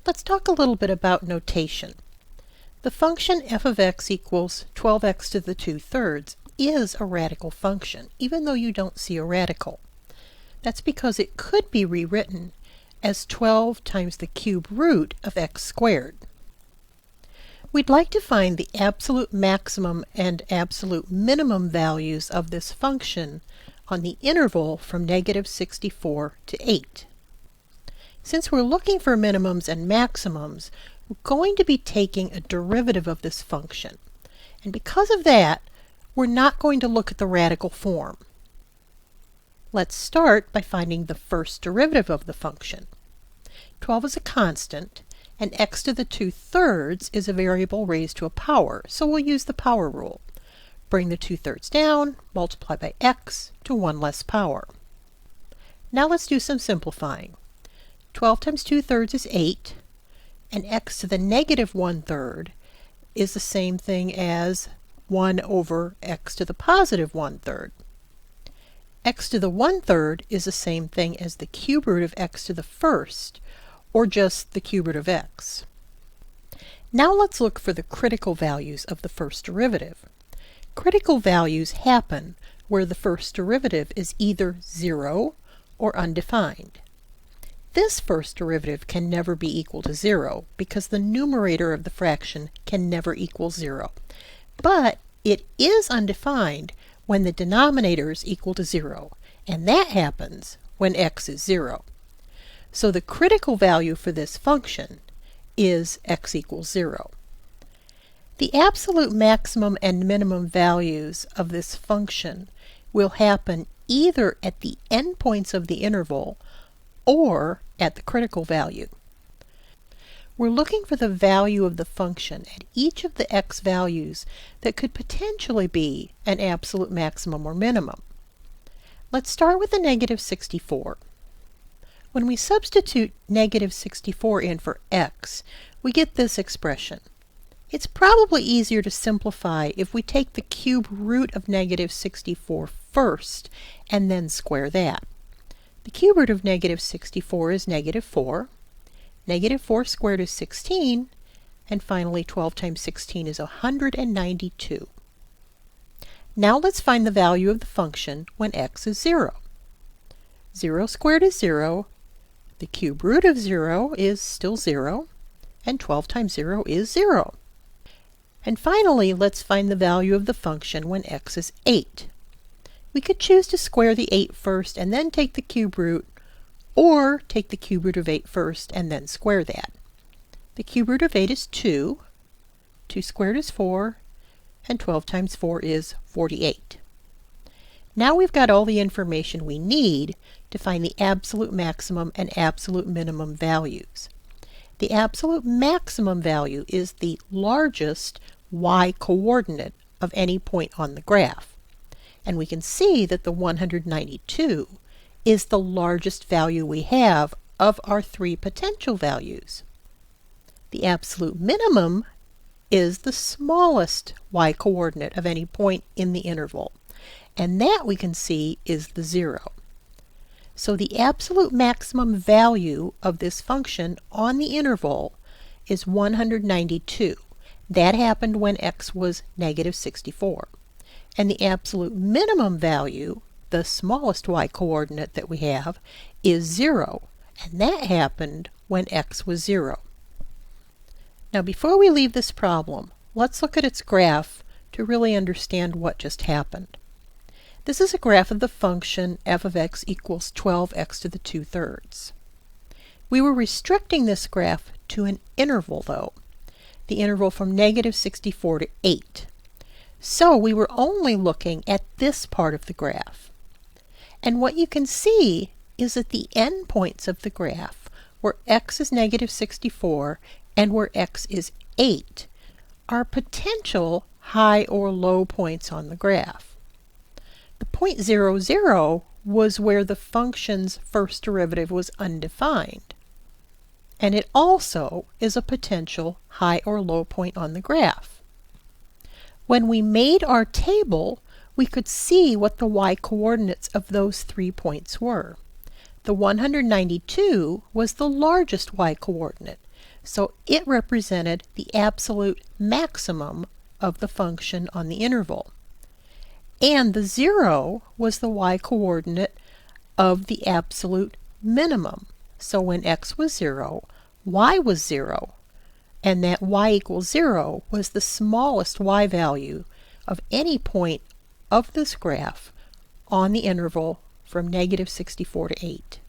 Let's talk a little bit about notation. The function f of x equals 12x to the 2/3 is a radical function, even though you don't see a radical. That's because it could be rewritten as 12 times the cube root of x squared. We'd like to find the absolute maximum and absolute minimum values of this function on the interval from -64 to 8. Since we're looking for minimums and maximums, we're going to be taking a derivative of this function. And because of that, we're not going to look at the radical form. Let's start by finding the first derivative of the function. 12 is a constant, and x to the 2/3 is a variable raised to a power, so we'll use the power rule. Bring the 2/3 down, multiply by x to 1 less power. Now let's do some simplifying. 12 times 2/3 is 8, and x to the -1/3 is the same thing as 1 over x to the +1/3. X to the 1/3 is the same thing as the cube root of x to the first, or just the cube root of x. Now let's look for the critical values of the first derivative. Critical values happen where the first derivative is either 0 or undefined. This first derivative can never be equal to 0 because the numerator of the fraction can never equal 0. But it is undefined when the denominator is equal to 0, and that happens when x is 0. So the critical value for this function is x equals 0. The absolute maximum and minimum values of this function will happen either at the endpoints of the interval or at the critical value. We're looking for the value of the function at each of the x values that could potentially be an absolute maximum or minimum. Let's start with the -64. When we substitute -64 in for x, we get this expression. It's probably easier to simplify if we take the cube root of -64 first and then square that. The cube root of -64 is -4. -4 squared is 16, and finally 12 times 16 is 192. Now let's find the value of the function when x is 0. 0 squared is 0, the cube root of 0 is still 0, and 12 times 0 is 0. And finally, let's find the value of the function when x is 8. We could choose to square the 8 first and then take the cube root, or take the cube root of 8 first and then square that. The cube root of 8 is 2, 2 squared is 4, and 12 times 4 is 48. Now we've got all the information we need to find the absolute maximum and absolute minimum values. The absolute maximum value is the largest y-coordinate of any point on the graph. And we can see that the 192 is the largest value we have of our three potential values. The absolute minimum is the smallest y-coordinate of any point in the interval, and that we can see is the 0. So the absolute maximum value of this function on the interval is 192. That happened when x was -64. And the absolute minimum value, the smallest y-coordinate that we have, is 0, and that happened when x was 0. Now before we leave this problem, let's look at its graph to really understand what just happened. This is a graph of the function f of x equals 12x to the 2/3. We were restricting this graph to an interval though, the interval from -64 to 8. So we were only looking at this part of the graph. And what you can see is that the endpoints of the graph, where x is -64 and where x is 8, are potential high or low points on the graph. The point 0, 0 was where the function's first derivative was undefined. And it also is a potential high or low point on the graph. When we made our table, we could see what the y-coordinates of those 3 points were. The 192 was the largest y-coordinate, So it represented the absolute maximum of the function on the interval. And the 0 was the y-coordinate of the absolute minimum. So when x was 0, y was 0. And that y equals 0 was the smallest y value of any point of this graph on the interval from -64 to 8.